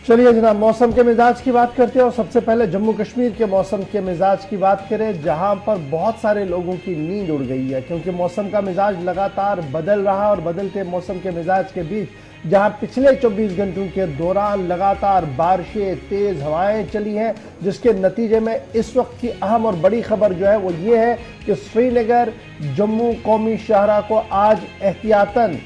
चलिए जनाब, मौसम के मिजाज की बात करते हैं और सबसे पहले जम्मू कश्मीर के मौसम के मिजाज की बात करें, जहां पर बहुत सारे लोगों की नींद उड़ गई है क्योंकि मौसम का मिजाज लगातार बदल रहा है और बदलते मौसम के मिजाज के बीच जहां पिछले 24 घंटों के दौरान लगातार बारिशें, तेज हवाएं चली हैं, जिसके नतीजे में इस वक्त की अहम और बड़ी खबर जो है वो ये है कि श्रीनगर जम्मू कौमी शाहराह को आज एहतियातन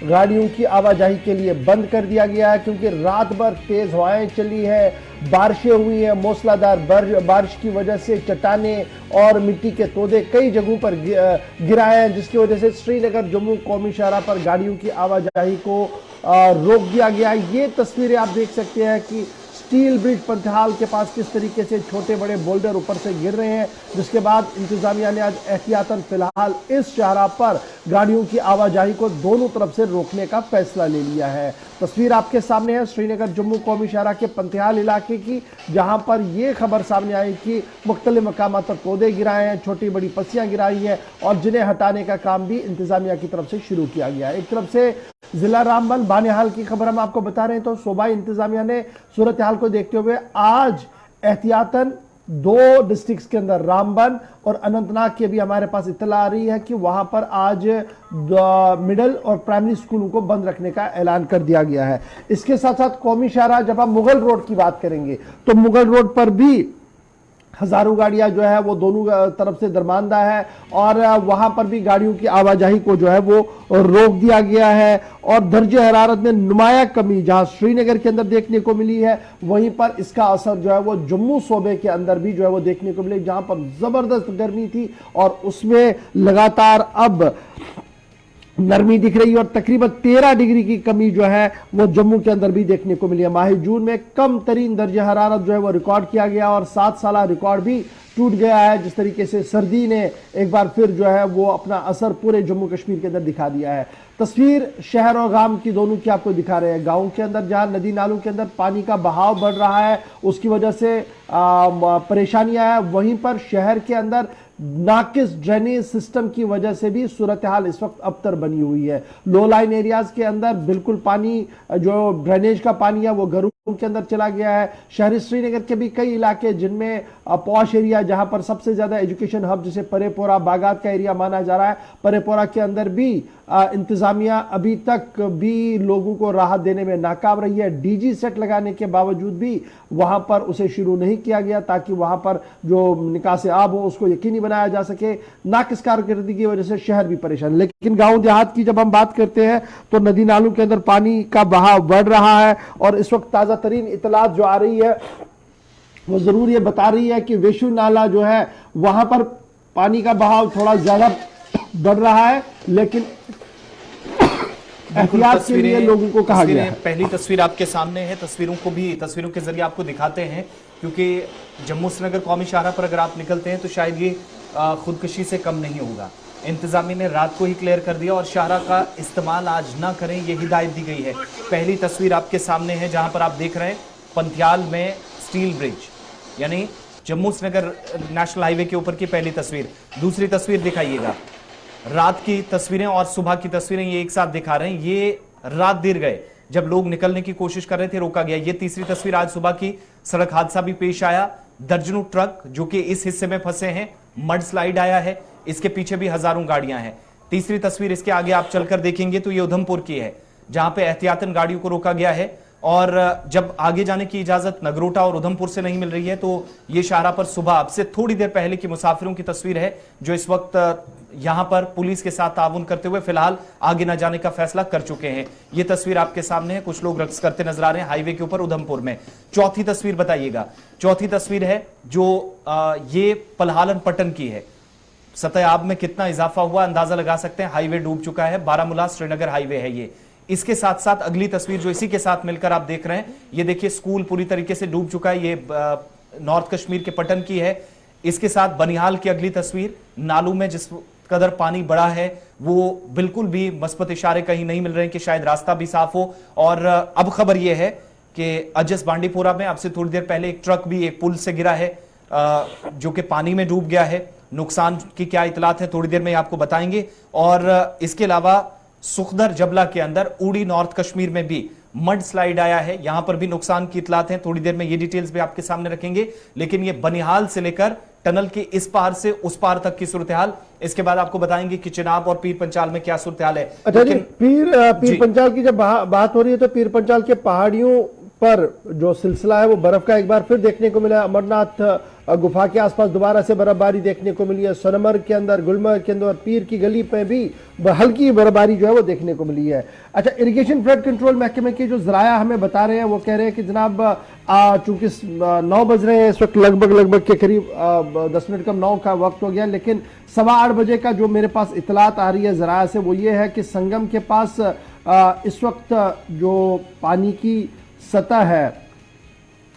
गाड़ियों की आवाजाही के लिए बंद कर दिया गया है क्योंकि रात भर तेज हवाएं चली है, बारिशें हुई हैं, मूसलाधार बारिश की वजह से चट्टाने और मिट्टी के तोदे कई जगहों पर गिराए हैं, जिसकी वजह से श्रीनगर जम्मू कौमी शाहराह पर गाड़ियों की आवाजाही को रोक दिया गया है। ये तस्वीरें आप देख सकते हैं कि स्टील ब्रिज पंथाल के पास किस तरीके से छोटे बड़े बोल्डर ऊपर से गिर रहे हैं, जिसके बाद इंतजामिया ने आज एहतियातन फिलहाल इस शाहराह पर गाड़ियों की आवाजाही को दोनों तरफ से रोकने का फैसला ले लिया है। तस्वीर आपके सामने है श्रीनगर जम्मू कौमी शाहराह के पंथाल इलाके की, जहां पर यह खबर सामने आई कि मुख्तलिफ मकाम पर पौधे गिराए हैं, छोटी बड़ी पस्सियां गिराई हैं और जिन्हें हटाने का काम भी इंतजामिया की तरफ से शुरू किया गया है। एक तरफ से जिला रामबन बानिहाल की खबर हम आपको बता रहे हैं, तो सूबाई इंतजामिया ने सूरत हाल को देखते हुए आज एहतियातन दो डिस्ट्रिक्ट्स के अंदर रामबन और अनंतनाग की भी हमारे पास इत्तला आ रही है कि वहां पर आज मिडिल और प्राइमरी स्कूलों को बंद रखने का ऐलान कर दिया गया है। इसके साथ साथ कौमी शाहराह, जब हम मुगल रोड की बात करेंगे तो मुगल रोड पर भी हजारों गाड़ियां जो है वो दोनों तरफ से दरमानदा है और वहां पर भी गाड़ियों की आवाजाही को जो है वो रोक दिया गया है और दर्जे हरारत में नुमाया कमी जहां श्रीनगर के अंदर देखने को मिली है, वहीं पर इसका असर जो है वो जम्मू सूबे के अंदर भी जो है वो देखने को मिले, जहां पर जबरदस्त गर्मी थी और उसमें लगातार अब नरमी दिख रही है और तकरीबन 13 डिग्री की कमी जो है वो जम्मू के अंदर भी देखने को मिली है। माह जून में कम तरीन दर्जे हरारत जो है वो रिकॉर्ड किया गया और 7 साला रिकॉर्ड भी टूट गया है, जिस तरीके से सर्दी ने एक बार फिर जो है वो अपना असर पूरे जम्मू कश्मीर के अंदर दिखा दिया है। तस्वीर शहर और गांव की दोनों की आपको दिखा रहे हैं। गांव के अंदर जहां नदी नालों के अंदर पानी का बहाव बढ़ रहा है, उसकी वजह से परेशानियां हैं, वहीं पर शहर के अंदर नाकिस ड्रेनेज सिस्टम की वजह से भी सूरत हाल इस वक्त अबतर बनी हुई है। लो लाइन एरियाज के अंदर बिल्कुल पानी, जो ड्रेनेज का पानी है वो घरों के अंदर चला गया है। शहरी श्रीनगर के भी कई इलाके जिनमें पॉश एरिया, जहां पर सबसे ज्यादा एजुकेशन हब जिसे परेपोरा बागात का एरिया माना जा रहा है, परेपोरा के अंदर भी इंतजामिया अभी तक भी लोगों को राहत देने में नाकाम रही है। डीजी सेट लगाने के बावजूद भी वहां पर उसे शुरू नहीं किया गया ताकि वहां पर जो निकास आब हो उसको यकीनी बनाया जा सके। नाकिस कारकर्दगी की वजह से शहर भी परेशान। लेकिन गांव देहात की जब हम बात करते हैं तो नदी नालों के अंदर पानी का बहाव बढ़ रहा है और इस वक्त ताजा तरीन इतलात जो आ रही है वो जरूर ये बता रही है कि वेशु नाला जो है वहां पर पानी का बहाव थोड़ा ज्यादा बढ़ रहा है, लेकिन एहतियात के लिए लोगों को कहा गया है। पहली तस्वीर आपके सामने है, तस्वीरों के जरिए आपको दिखाते हैं क्योंकि जम्मू श्रीनगर कौमी शाहराह पर अगर आप निकलते हैं तो शायद ये खुदकुशी से कम नहीं होगा। इंतजामिया ने रात को ही क्लियर कर दिया और शाहराह का इस्तेमाल आज ना करें, ये हिदायत दी गई है। पहली तस्वीर आपके सामने है जहां पर आप देख रहे हैं पंथियाल में स्टील ब्रिज, यानी जम्मू श्रीनगर नेशनल हाईवे के ऊपर की पहली तस्वीर। दूसरी तस्वीर दिखाइएगा, रात की तस्वीरें और सुबह की तस्वीरें ये एक साथ दिखा रहे हैं। ये रात देर गए जब लोग निकलने की कोशिश कर रहे थे, रोका गया। ये तीसरी तस्वीर आज सुबह की, सड़क हादसा भी पेश आया, दर्जनों ट्रक जो कि इस हिस्से में फंसे हैं, मड स्लाइड आया है, इसके पीछे भी हजारों गाड़ियां हैं। तीसरी तस्वीर इसके आगे आप चलकर देखेंगे तो ये उधमपुर की है जहां पे एहतियातन गाड़ियों को रोका गया है और जब आगे जाने की इजाजत नगरोटा और उधमपुर से नहीं मिल रही है तो ये शाहराह पर सुबह अब से थोड़ी देर पहले की मुसाफिरों की तस्वीर है जो इस वक्त यहां पर पुलिस के साथ ताउन करते हुए फिलहाल आगे न जाने का फैसला कर चुके हैं। ये तस्वीर आपके सामने है, कुछ लोग रक्स करते नजर आ रहे हैं हाईवे के ऊपर उधमपुर में। चौथी तस्वीर बताइएगा, चौथी तस्वीर है जो ये पलहालन पट्टन की है। सतह आब में कितना इजाफा हुआ अंदाजा लगा सकते हैं, हाईवे डूब चुका है, बारामूला श्रीनगर हाईवे है ये। इसके साथ साथ अगली तस्वीर जो इसी के साथ मिलकर आप देख रहे हैं, ये देखिए स्कूल पूरी तरीके से डूब चुका है, ये नॉर्थ कश्मीर के पट्टन की है। इसके साथ बनिहाल की अगली तस्वीर, नालू में जिस कदर पानी बढ़ा है वो बिल्कुल भी मस्बत इशारे कहीं नहीं मिल रहे हैं कि शायद रास्ता भी साफ हो। और अब खबर यह है कि अजस बांडीपुरा में अब से थोड़ी देर पहले एक ट्रक भी एक पुल से गिरा है जो कि पानी में डूब गया है। नुकसान की क्या इतलात है थोड़ी देर में आपको बताएंगे। और इसके अलावा सुखदर जबला के अंदर उड़ी नॉर्थ कश्मीर में भी मड स्लाइड आया है, यहां पर भी नुकसान की इतलात हैं। थोड़ी देर में ये डिटेल्स भी आपके सामने रखेंगे, लेकिन ये बनिहाल से लेकर टनल के इस पार से उस पार तक की सूरत हाल, इसके बाद आपको बताएंगे कि चिनाब और पीर पंचाल में क्या सूरत हाल है। अच्छा जी, पीर पंचाल की जब बात हो रही है तो पीर पंचाल के पहाड़ियों पर जो सिलसिला है वो बर्फ का एक बार फिर देखने को मिला। अमरनाथ गुफा के आसपास दोबारा से बर्फबारी देखने को मिली है। सोनमर्ग के अंदर, गुलमर्ग के अंदर, पीर की गली पे भी हल्की बर्फबारी जो है वो देखने को मिली है। अच्छा, इरिगेशन फ्लड कंट्रोल महकमे के जो जराया हमें बता रहे हैं वो कह रहे हैं कि जनाब चूंकि 9 बज रहे हैं इस वक्त, लगभग के करीब 10 मिनट कम 9 का वक्त हो गया, लेकिन 8:15 बजे का जो मेरे पास इतलात आ रही है जराया से वो ये है कि संगम के पास इस वक्त जो पानी की सतह है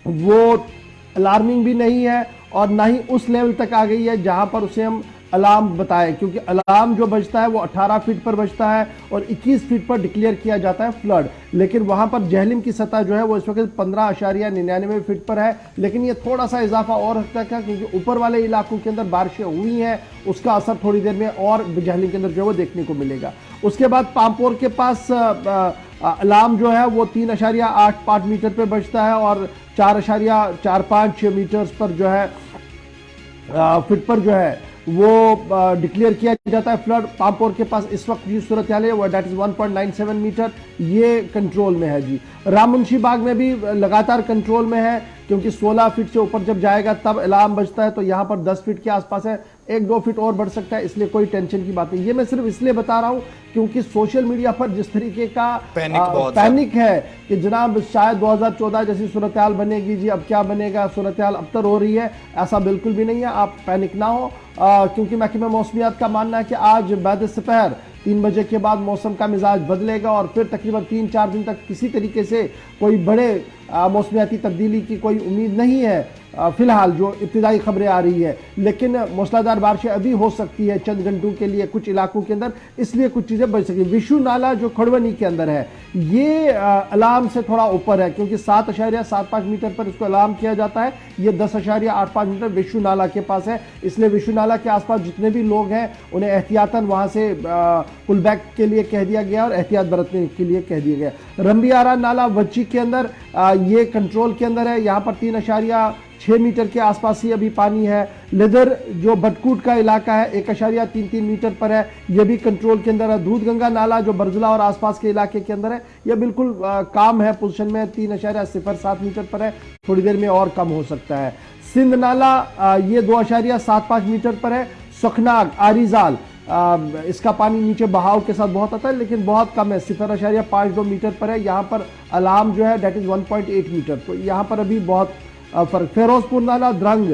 वो अलार्मिंग भी नहीं है और ना ही उस लेवल तक आ गई है जहां पर उसे हम अलार्म बताएं, क्योंकि अलार्म जो बजता है वो 18 फीट पर बजता है और 21 फीट पर डिक्लेयर किया जाता है फ्लड। लेकिन वहां पर जहलिम की सतह जो है वो इस वक्त 15.99 फीट पर है, लेकिन ये थोड़ा सा इजाफा और हद तक है क्योंकि ऊपर वाले इलाकों के अंदर बारिशें हुई हैं, उसका असर थोड़ी देर में और जहलिम के अंदर जो है वो देखने को मिलेगा। उसके बाद पामपोर के पास अलार्म जो है वो 3.85 मीटर पर बजता है और 4.45 मीटर्स पर जो है फीट पर जो है वो डिक्लेयर किया जाता है फ्लड। पामपोर के पास इस वक्त जो सूरत हाल है वो दैट इज 1.97 मीटर, ये कंट्रोल में है जी। राममुंशी बाग में भी लगातार कंट्रोल में है क्योंकि 16 फीट से ऊपर जब जाएगा तब अलार्म बजता है, तो यहाँ पर 10 फीट के आसपास है, 1-2 फीट और बढ़ सकता है, इसलिए कोई टेंशन की बात नहीं। ये मैं सिर्फ इसलिए बता रहा हूँ क्योंकि सोशल मीडिया पर जिस तरीके का पैनिक है कि जनाब शायद 2014 जैसी सूरत हाल बनेगी जी, अब क्या बनेगा, सूरत हाल अब तक हो रही है, ऐसा बिल्कुल भी नहीं है, आप पैनिक ना हो। क्योंकि महकमा मौसमियात का मानना है कि आज बाद दोपहर 3 बजे के बाद मौसम का मिजाज बदलेगा और फिर तकरीबन 3-4 दिन तक किसी तरीके से कोई बड़े मौसमियाती तब्दीली की कोई उम्मीद नहीं है फिलहाल जो इब्तिदाई खबरें आ रही है, लेकिन मूसलाधार बारिशें अभी हो सकती है चंद घंटों के लिए कुछ इलाकों के अंदर, इसलिए कुछ चीज़ें बच सकती है। विशु नाला जो खड़वनी के अंदर है ये अलार्म से थोड़ा ऊपर है क्योंकि 7.75 मीटर पर इसको अलार्म किया जाता है, ये 10.85 मीटर विशु नाला के पास है, इसलिए विशु नाला के आसपास जितने भी लोग हैं उन्हें एहतियातन वहां से पुल बैक के लिए कह दिया गया और एहतियात बरतने के लिए कह दिया गया। रंबियारा नाला वच्ची के अंदर ये कंट्रोल के अंदर है, यहाँ पर 3.6 मीटर के आसपास ही अभी पानी है। लेदर जो बटकूट का इलाका है 1.33 मीटर पर है, यह भी कंट्रोल के अंदर है। दूध गंगा नाला जो बरजला और आसपास के इलाके के अंदर है यह बिल्कुल काम है, पोजीशन में 3.07 मीटर पर है, थोड़ी देर में और कम हो सकता है। सिंध नाला ये 2.75 मीटर पर है। सुखनाग आरीजाल इसका पानी नीचे बहाव के साथ बहुत आता है लेकिन बहुत कम है, 0.52 मीटर पर है। यहाँ पर अलार्म जो है डेट इज 1.8 मीटर, तो यहाँ पर अभी बहुत फर्क। फिरोजपुर नाला द्रंग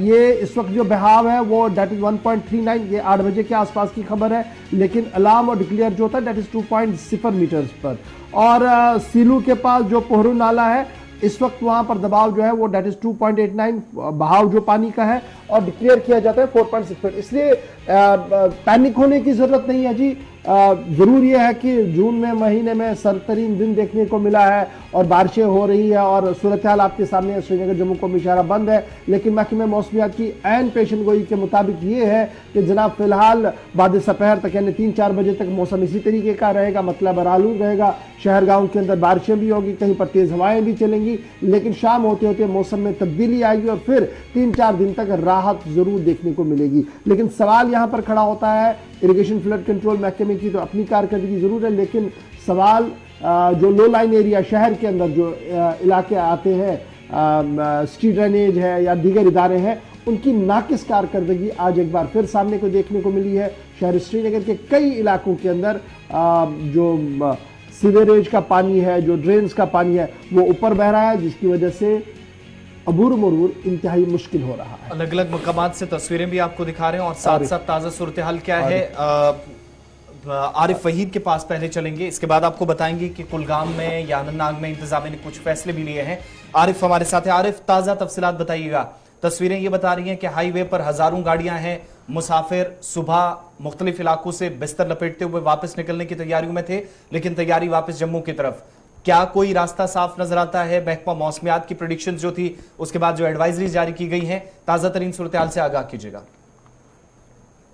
ये इस वक्त जो बहाव है वो डेट इज 1.39, ये 8 बजे के आसपास की खबर है, लेकिन अलार्म और डिक्लेयर जो होता है डेट इज 2.0 मीटर्स पर। और सीलू के पास जो पोहरू नाला है इस वक्त वहां पर दबाव जो है वो डेट इज 2.89 बहाव जो पानी का है और डिक्लेयर किया जाता है 4.6 फीट, इसलिए पैनिक होने की जरूरत नहीं है जी। जरूर यह है कि जून में महीने में सरतरीन दिन देखने को मिला है और बारिशें हो रही है और सूरत हाल आपके सामने, श्रीनगर जम्मू कौमी इशारा बंद है, लेकिन महकमे मौसमियात की ऐन पेशन गोई के मुताबिक ये है कि जनाब फिलहाल बाद दोपहर तक यानी 3-4 बजे तक मौसम इसी तरीके का रहेगा, मतलब आलूद रहेगा। शहर गाँव के अंदर बारिशें भी होगी, कहीं पर तेज हवाएं भी चलेंगी, लेकिन शाम होते होते मौसम में तब्दीली आएगी और फिर 3-4 दिन तक राहत जरूर देखने को मिलेगी। लेकिन सवाल यहाँ पर खड़ा होता है, इरिगेशन फ्लड कंट्रोल महकमे की तो अपनी कारकर्दगी जरूर है, लेकिन सवाल जो लो लाइन एरिया शहर के अंदर जो इलाके आते हैं, स्ट्रीट ड्रेनेज है या दीगर इदारे हैं, उनकी नाकिस कारकर्दगी आज एक बार फिर सामने को देखने को मिली है। शहर श्रीनगर के कई इलाकों के अंदर जो सीवरेज का पानी है, जो ड्रेन्स का पानी है वो ऊपर बह रहा है, जिसकी वजह से अबूर मरूर इंतहाई मुश्किल हो रहा है। अलग अलग मकामात से तस्वीरें भी आपको दिखा रहे हैं और साथ साथ ताजा सूरत हाल क्या है। आरिफ वहीद के पास पहले चलेंगे, इसके बाद आपको बताएंगे कि कुलगाम में या अनंतनाग में इंतजामिया ने कुछ फैसले भी लिए हैं। आरिफ हमारे साथ है। आरिफ, ताजा तफसीलात बताइएगा। तस्वीरें ये बता रही हैं कि हाईवे पर हजारों गाड़ियां हैं, मुसाफिर सुबह मुख्तलिफ इलाकों से बिस्तर लपेटते हुए वापस निकलने की तैयारियों में थे, लेकिन तैयारी वापस जम्मू की तरफ। क्या कोई रास्ता साफ नजर आता है? महकमा मौसमियात की प्रेडिक्शन जो थी उसके बाद जो एडवाइजरी जारी की गई है, ताजा तरीन सूरत हाल से आगाह कीजिएगा।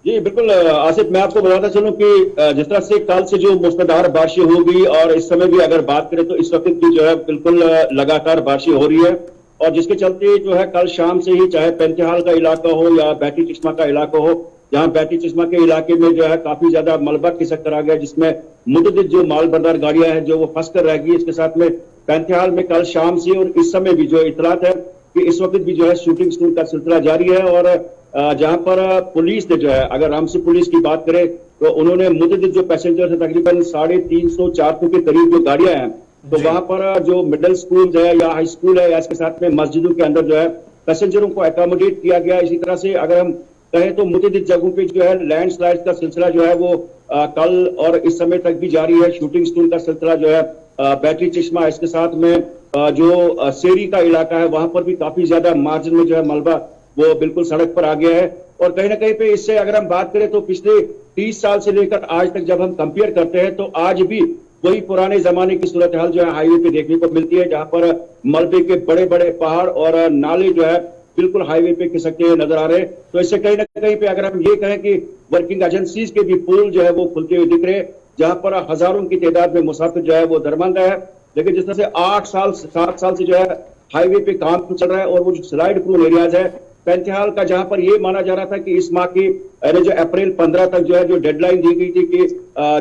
जी बिल्कुल आसिफ, मैं आपको बताता चलूं कि जिस तरह से कल से जो मूसलाधार बारिशें होगी और इस समय भी अगर बात करें तो इस वक्त भी जो है बिल्कुल लगातार बारिशें हो रही है। और जिसके चलते जो है कल शाम से ही चाहे पैंतीहाल का इलाका हो या बैटी चश्मा का इलाका हो, जहां बैटी चश्मा के इलाके में जो है काफी ज्यादा मलबा खिसक कर आ गया, जिसमें मुतअद्दिद जो माल बरदार गाड़ियां हैं जो वो फंस कर रह गई। इसके साथ में पैंतीहाल में कल शाम से और इस समय भी जो इतलात है कि इस वक्त भी जो है शूटिंग स्कूल का सिलसिला जारी है। और जहां पर पुलिस ने जो है, अगर रामसी पुलिस की बात करें तो उन्होंने मुतअद्दिद जो पैसेंजर है तकरीबन 350-400 के करीब जो गाड़ियां हैं, तो वहां पर जो मिडिल स्कूल है या हाई स्कूल है या इसके साथ में मस्जिदों के अंदर जो है पैसेंजरों को एकोमोडेट किया गया। इसी तरह से अगर हम कहें तो मुतअद्दिद जगहों पे जो है लैंडस्लाइड का सिलसिला जो है वो कल और इस समय तक भी जारी है। शूटिंग स्कूल का सिलसिला जो है बैटरी चश्मा, इसके साथ में जो सेरी का इलाका है वहां पर भी काफी ज्यादा मार्जिन में जो है मलबा वो बिल्कुल सड़क पर आ गया है। और कहीं ना कहीं पे इससे अगर हम बात करें तो पिछले 30 साल से लेकर आज तक जब हम कंपेयर करते हैं तो आज भी वही पुराने जमाने की सूरत हाल जो है हाईवे पे देखने को मिलती है, जहां पर मलबे के बड़े बड़े पहाड़ और नाले जो है बिल्कुल हाईवे पे खिसकते हुए नजर आ रहे हैं। तो इससे कहीं ना कहीं पे अगर हम ये कहें कि वर्किंग एजेंसीज के भी पुल जो है वो खुलते हुए दिख रहे हैं, जहां पर हजारों की तादाद में मुसाफिर जो है वो दरमंद है। लेकिन जिस तरह से 7 साल से जो है हाईवे पे काम चल रहा है और वो जो स्लाइड प्रूफ एरियाज है पैंतीहाल का, जहां पर यह माना जा रहा था कि इस माह की जो अप्रैल 15 तक जो है जो डेडलाइन दी गई थी कि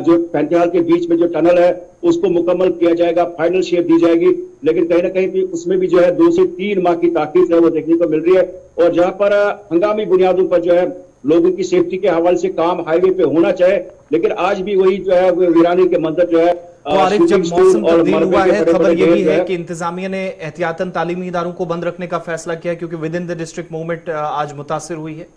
जो पैंतीहाल के बीच में जो टनल है उसको मुकम्मल किया जाएगा, फाइनल शेप दी जाएगी। लेकिन कहीं ना कहीं भी उसमें भी जो है 2 से 3 माह की ताकीद है वो देखने को मिल रही है। और जहां पर हंगामी बुनियादों पर जो है लोगों की सेफ्टी के हवाले से काम हाईवे पे होना चाहे, लेकिन आज भी वही जो है वो वीरानी के मंजर जो है। तो आरिफ, जब मौसम तब्दील हुआ है, खबर ये भी है है कि इंतजामिया ने एहतियातन तालीमी इदारों को बंद रखने का फैसला किया क्योंकि with in the district movement आज मुतासिर हुई है।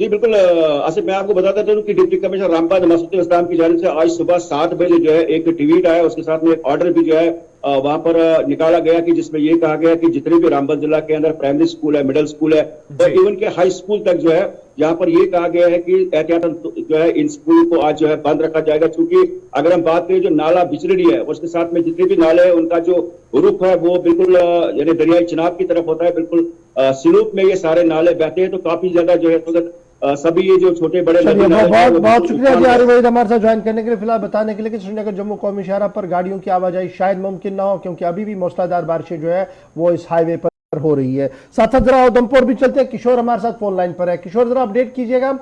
जी बिल्कुल आसिफ, मैं आपको बताता चलूं कि डिप्टी कमिश्नर रामबाग मसूद इस्लाम की जानिब से आज सुबह 7 बजे जो है एक ट्वीट आया, उसके साथ में एक ऑर्डर भी जो है वहां पर निकाला गया कि जिसमें ये कहा गया कि जितने भी रामबन जिला के अंदर प्राइमरी स्कूल है, मिडिल स्कूल है और इवन के हाई स्कूल तक जो है, यहाँ पर ये कहा गया है कि एहतियातन जो है इन स्कूल को आज जो है बंद रखा जाएगा। क्योंकि अगर हम बात करें जो नाला बिचरडी है उसके साथ में जितने भी नाले हैं उनका जो रुख है वो बिल्कुल यानी दरियाई चिनाब की तरफ होता है, बिल्कुल स्लूप में ये सारे नाले बहते हैं। तो काफी ज्यादा जो है सभी ये जो छोटे बड़े बहुत बहुत शुक्रिया जी आरिफ वहीद हमारे साथ ज्वाइन करने के लिए, फिलहाल बताने के लिए कि श्रीनगर जम्मू कौमी शाहराह पर गाड़ियों की आवाजाही शायद मुमकिन ना हो क्योंकि अभी भी मूसलाधार बारिशें जो है वो इस हाईवे पर हो रही है। साथ साथ जरा उधमपुर भी चलते हैं, किशोर हमारे साथ फोन लाइन पर है। किशोर जरा अपडेट कीजिएगा,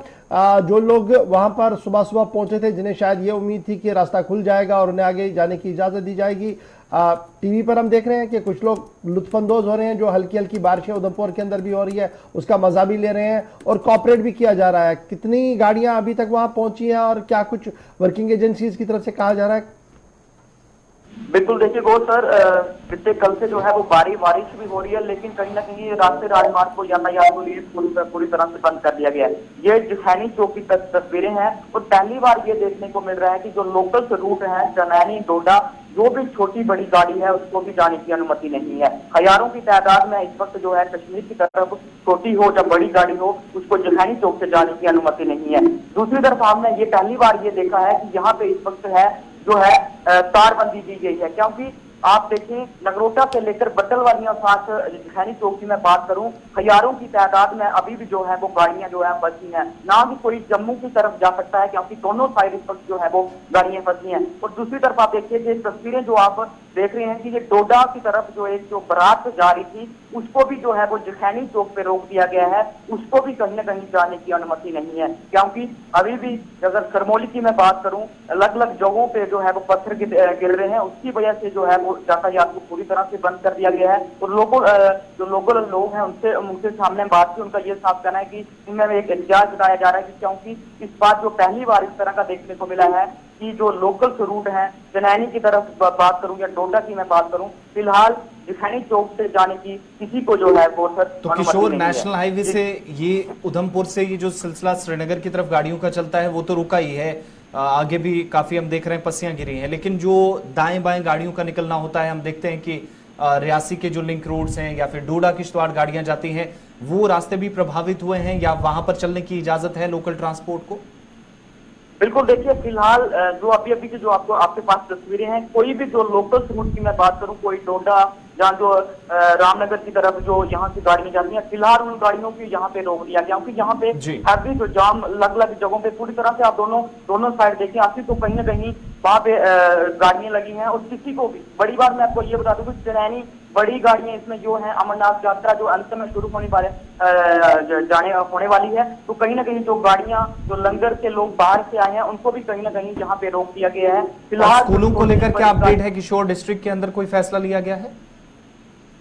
जो लोग वहां पर सुबह सुबह पहुंचे थे जिन्हें शायद ये उम्मीद थी कि रास्ता खुल जाएगा और उन्हें आगे जाने की इजाजत दी जाएगी, टीवी पर हम देख रहे हैं कि कुछ लोग लुत्फानंदोज हो रहे हैं, जो हल्की हल्की बारिशें उधमपुर के अंदर भी हो रही है उसका मजा भी ले रहे हैं और कॉपरेट भी किया जा रहा है। कितनी गाड़ियां अभी तक वहां पहुंची हैं और क्या कुछ वर्किंग एजेंसीज की तरफ से कहा जा रहा है? बिल्कुल देखिए गौर सर, पिछले कल से जो है वो बारिश भी हो रही है, लेकिन कहीं ना कहीं राष्ट्रीय राजमार्ग को यातायात के लिए पूरी तरह से बंद कर दिया गया है। ये जिखैनी चौक की तस्वीरें हैं और पहली बार ये देखने को मिल रहा है कि जो लोकल रूट है जनैनी डोडा, जो भी छोटी बड़ी गाड़ी है उसको भी जाने की अनुमति नहीं है। हजारों की तादाद में इस वक्त जो है कश्मीर की तरफ छोटी हो या बड़ी गाड़ी हो उसको जिखैनी चौक से जाने की अनुमति नहीं है। दूसरी तरफ हमने ये पहली बार ये देखा है कि यहाँ पे इस वक्त है जो है तारबंदी दी गई है, क्योंकि आप देखें नगरोटा से लेकर बट्टलवालियां साथ जिखैनी चौक की मैं बात करूं, हजारों की तादाद में अभी भी जो है वो गाड़ियां जो है फंसी हैं, ना ही कोई जम्मू की तरफ जा सकता है क्योंकि दोनों साइड इस वक्त जो है वो गाड़ियां फंसी हैं। और दूसरी तरफ आप देखिए कि तस्वीरें जो आप देख रहे हैं कि ये डोडा की तरफ जो एक जो बारात जा रही थी उसको भी जो है वो जिखैनी चौक पे रोक दिया गया है, उसको भी कहीं ना कहीं जाने की अनुमति नहीं है, क्योंकि अभी भी अगर सरमौली की मैं बात करूं अलग अलग जगहों पे जो है वो पत्थर गिर रहे हैं, उसकी वजह से जो है वो यातायात को पूरी तरह से बंद कर दिया गया है। और जो लोकल लोग हैं उनसे सामने बात की, उनका ये साफ कहना है कि इनमें एक एहतियात जताया जा रहा है कि क्योंकि इस बार जो पहली बार इस तरह का देखने को मिला है कि जो लोकल रूट है जनैनी की तरफ बात करूं या डोडा की मैं बात करूं, फिलहाल जिखैनी चौक से जाने की किसी को जो है वो सर तो किशोर नेशनल हाईवे से ये उधमपुर से ये जो सिलसिला श्रीनगर की तरफ गाड़ियों का चलता है वो तो रुका ही है, आगे भी काफी हम देख रहे हैं पस्सियां गिरी हैं, लेकिन जो दाएं बाएं गाड़ियों का निकलना होता है हम देखते हैं कि रियासी के जो लिंक रोड्स हैं या फिर डोडा किश्तवाड़ गाड़ियां जाती हैं वो रास्ते भी प्रभावित हुए हैं या वहां पर चलने की इजाजत है लोकल ट्रांसपोर्ट को? बिल्कुल देखिए फिलहाल जो अभी की जो आपके पास तस्वीरें हैं, कोई भी जो लोकल रूट की मैं बात करूं, कोई डोडा जहाँ जो रामनगर की तरफ जो यहाँ से गाड़ियां जाती हैं, फिलहाल उन गाड़ियों की यहाँ पे रोक दिया गया, क्योंकि यहाँ पे हैवी जो जाम अलग अलग जगहों पे पूरी तरह से आप दोनों साइड देखें आसिफ, तो कहीं ना कहीं वहाँ पे गाड़ियां लगी हैं। और किसी को भी बड़ी बात मैं आपको ये बता दूं कि ट्रेनी बड़ी गाड़ियां इसमें जो है अमरनाथ यात्रा जो अंत में शुरू होने वाली है, तो कहीं ना कहीं जो गाड़ियां जो लंगर के लोग बाहर से आए हैं उनको भी कहीं ना कहीं यहाँ पे रोक दिया गया है। फिलहाल स्कूलों को लेकर क्या अपडेट है? किशोर डिस्ट्रिक्ट के अंदर कोई फैसला लिया गया है?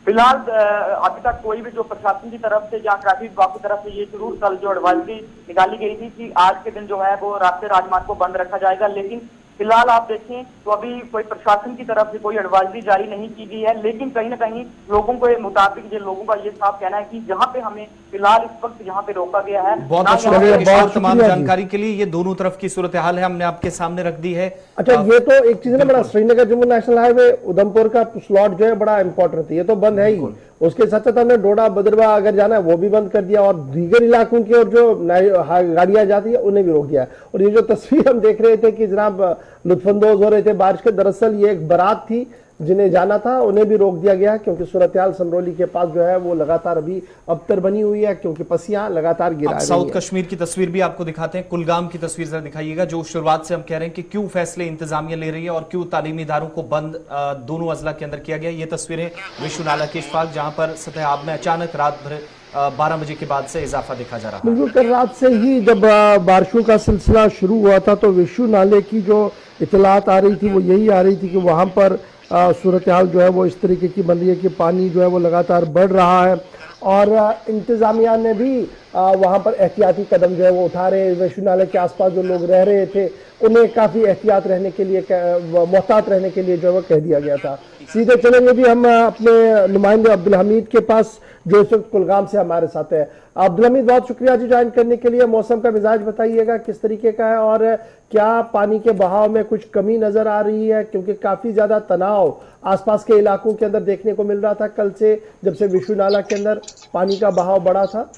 फिलहाल अभी तक कोई भी जो प्रशासन की तरफ से या ट्रैफिक विभाग की तरफ से ये जरूर कल जो एडवाइजरी निकाली गई थी कि आज के दिन जो है वो राष्ट्रीय राजमार्ग को बंद रखा जाएगा, लेकिन फिलहाल आप देखें तो अभी कोई प्रशासन की तरफ से कोई एडवाइजरी जारी नहीं की गई है। लेकिन कहीं ना कहीं लोगों के मुताबिक लोगों का ये साफ कहना है कि जहाँ पे हमें फिलहाल इस वक्त यहाँ पे रोका गया है। बहुत बहुत शुक्रिया तमाम जानकारी के लिए। ये दोनों तरफ की सूरत हाल है हमने आपके सामने रख दी है। अच्छा, ये तो एक चीज है ना, बड़ा श्रीनगर जम्मू नेशनल हाईवे उधमपुर का स्लॉट जो है बड़ा इंपॉर्टेंट है, ये तो बंद है ही। उसके साथ साथ हमने डोडा भद्रवाह अगर जाना है वो भी बंद कर दिया, और दीगर इलाकों की और जो गाड़ियां जाती है उन्हें भी रोक दिया। और ये जो तस्वीर हम देख रहे थे कि जनाब लुत्फानंदोज हो रहे थे बारिश के, दरअसल ये एक बारात थी जिन्हें जाना था, उन्हें भी रोक दिया गया क्योंकि सूरत हाल समरोली के पास जो है वो लगातार अभी अबतर बनी हुई है, क्योंकि पसियां लगातार गिरा रही हैं। साउथ कश्मीर की तस्वीर भी आपको दिखाते हैं, कुलगाम की तस्वीर जरा दिखाइएगा। जो शुरुआत से हम कह रहे हैं कि क्यों फैसले इंतजामिया ले रही है और क्यों तालीमी इदारों को बंद दोनों अजला के अंदर किया गया। ये तस्वीरें विश्व नाला के इशफाक, जहां पर सतह आब में अचानक रात भर 12 बजे के बाद से इजाफा देखा जा रहा है। बिल्कुल, कल रात से ही जब बारिशों का सिलसिला शुरू हुआ था तो विश्व नाले की जो इतलात आ रही थी वो यही आ रही थी कि वहां पर सूरत हाल जो है वो इस तरीके की बन रही है कि पानी जो है वो लगातार बढ़ रहा है, और इंतज़ामिया ने भी वहाँ पर एहतियाती कदम जो है वो उठा रहे हैं। विश्व नाले के आसपास जो लोग रह रहे थे उन्हें काफ़ी एहतियात रहने के लिए, मोहतात रहने के लिए जो है वो कह दिया गया था। सीधे चलेंगे भी हम अपने नुमाइंदे अब्दुल हमीद के पास जो इस वक्त कुलगाम से हमारे साथ है। अब्दुल हमीद, बहुत शुक्रिया जी ज्वाइन करने के लिए। मौसम का मिजाज बताइएगा किस तरीके का है, और क्या पानी के बहाव में कुछ कमी नजर आ रही है, क्योंकि काफी ज्यादा तनाव आसपास के इलाकों के अंदर देखने को मिल रहा था कल से जब से विश्व नाला के अंदर पानी का बहाव बढ़ा था।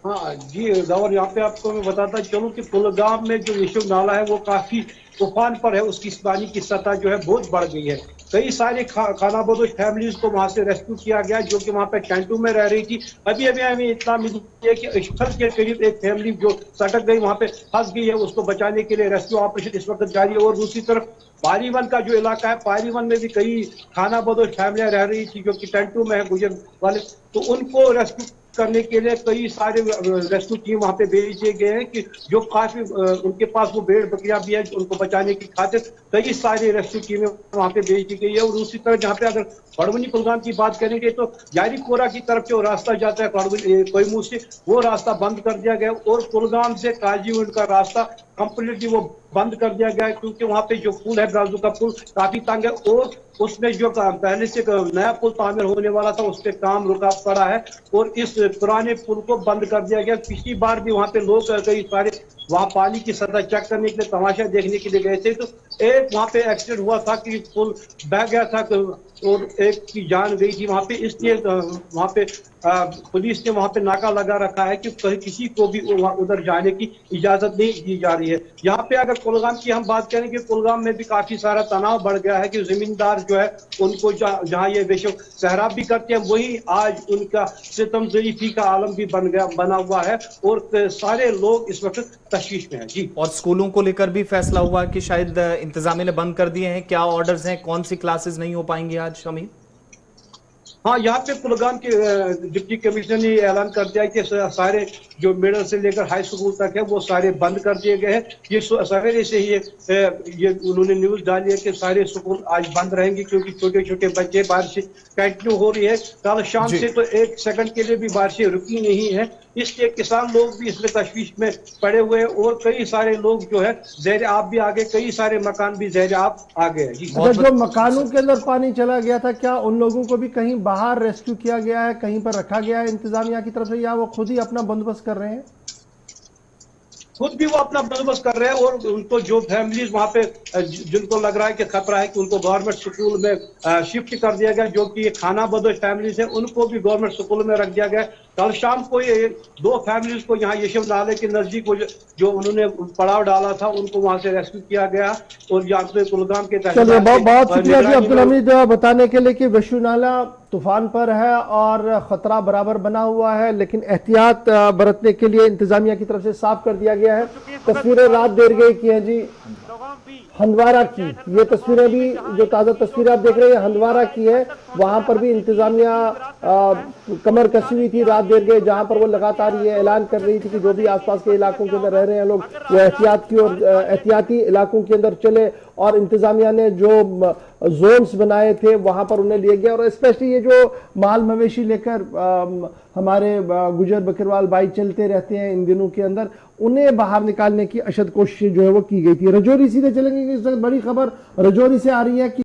हाँ जी गौर, यहाँ पे आपको मैं बताता चलूँ कि कुलगाम में जो विश्व नाला है वो काफी तूफान पर है, उसकी पानी की सतह जो है बहुत बढ़ गई है। कई सारे खानाबदोश फैमिलीज को वहां से रेस्क्यू किया गया जो कि वहां पे टेंटों में रह रही थी। अभी अभी हमें इतना मिली है कि स्थल के करीब एक फैमिली जो सटक गई वहां पे फंस गई है, उसको बचाने के लिए रेस्क्यू ऑपरेशन इस वक्त जारी है। और दूसरी तरफ पारीवन का जो इलाका है, पारीवन में भी कई खानाबदोश फैमिलियां रह रही थी जो कि टेंटों में है गुजर वाले, तो उनको रेस्क्यू करने के लिए कई सारे रेस्क्यू टीम वहां पे भेजे गए हैं कि जो काफी उनके पास वो भेड़ बकरियां भी है उनको बचाने की खातिर कई सारी रेस्क्यू टीमें वहां पे भेज दी गई है। और दूसरी तरफ जहाँ पे अगर बड़वनी कुलगाम की बात करेंगे तो यारीपोरा की तरफ जो रास्ता जाता है कोयमू से, वो रास्ता बंद कर दिया गया और कुलगाम से काजीगुंड का रास्ता कंप्लीटली वो बंद कर दिया गया है, क्योंकि वहां पे जो पुल है ब्राजू का पुल काफी तंग है और उसमें जो पहले से नया पुल तामीर होने वाला था उस पर काम रुका पड़ा है और इस पुराने पुल को बंद कर दिया गया। पिछली बार भी वहां पे लोग कई सारे वहां पानी की सतह चेक करने के लिए, तमाशा देखने के लिए गए थे, तो एक वहां पे एक्सीडेंट हुआ था कि पुल बह गया था और एक की जान गई थी वहां पे। इसलिए वहां पे पुलिस ने वहां पे नाका लगा रखा है कि कहीं किसी को भी उधर जाने की इजाजत नहीं दी जा रही है। यहाँ पे अगर कुलगाम की हम बात करें कि कुलगाम में भी काफी सारा तनाव बढ़ गया है कि जमींदार जो है उनको जहाँ ये बेशक सहराब भी करते हैं वही आज उनका सितम ज़रीफ़ी का आलम भी बना हुआ है और सारे लोग इस वक्त तशवीश में है जी। और स्कूलों को लेकर भी फैसला हुआ कि शायद इंतजामिया ने बंद कर दिए हैं, क्या ऑर्डर्स हैं, कौन सी क्लासेस नहीं हो पाएंगी आज शमीर? हाँ, यहाँ पे कुलगाम के डिप्टी कमिश्नर ने ऐलान कर दिया कि सारे जो मिडिल से लेकर हाई स्कूल तक है वो सारे बंद कर दिए गए हैं। ये सवेरे से ही ये उन्होंने न्यूज डाली है कि सारे स्कूल आज बंद रहेंगे क्योंकि छोटे छोटे बच्चे बारिश कंटिन्यू हो रही है। कल शाम से तो एक सेकंड के लिए भी बारिशें रुकी नहीं है, इसलिए किसान लोग भी इसमें तशवीश में पड़े हुए हैं और कई सारे लोग जो है ज़ेर आब भी आ गए, कई सारे मकान भी ज़ेर आब आ गए। जो मकानों के अंदर पानी चला गया था क्या उन लोगों को भी कहीं बाहर रेस्क्यू किया गया है, कहीं पर रखा गया है इंतजामिया की तरफ से, या वो खुद ही अपना बंदोबस्त कर रहे हैं? खुद भी वो अपना बंदोबस्त कर रहे हैं और उनको जो फैमिलीज वहाँ पे जिनको लग रहा है कि खतरा है कि उनको गवर्नमेंट स्कूल में शिफ्ट कर दिया गया, जो कि खाना बदोश फैमिलीज है उनको भी गवर्नमेंट स्कूल में रख दिया गया। कल शाम को ये 2 फैमिलीज को यहाँ यशव नाले के नजदीक जो उन्होंने पड़ाव डाला था उनको वहां से रेस्क्यू किया गया और यहाँ पे कुलगाम के चलिए, बहुत शुक्रिया जी अब्दुल हमीद बताने के लिए कि यशव नाला तूफान पर है और खतरा बराबर बना हुआ है, लेकिन एहतियात बरतने के लिए इंतजामिया की तरफ से साफ कर दिया गया है। तस्वीरें रात देर गई की हैं जी हंदवारा की, ये तस्वीरें भी जो ताज़ा तस्वीरें आप देख रहे हैं हंदवारा की है। वहां पर भी इंतजामिया कमर कसी हुई थी रात देर गए, जहां पर वो लगातार ये ऐलान कर रही थी कि जो भी आसपास के इलाकों के अंदर रह रहे हैं लोग वो एहतियाती इलाकों के अंदर चले, और इंतजामिया ने जो जोन्स बनाए थे वहां पर उन्हें लिया गया। और स्पेशली ये जो माल मवेशी लेकर हमारे गुजर बकरवाल भाई चलते रहते हैं इन दिनों के अंदर, उन्हें बाहर निकालने की अशद कोशिश जो है वो की गई थी। रजौरी सीधे चलेंगे, इस वक्त बड़ी खबर रजौरी से आ रही है कि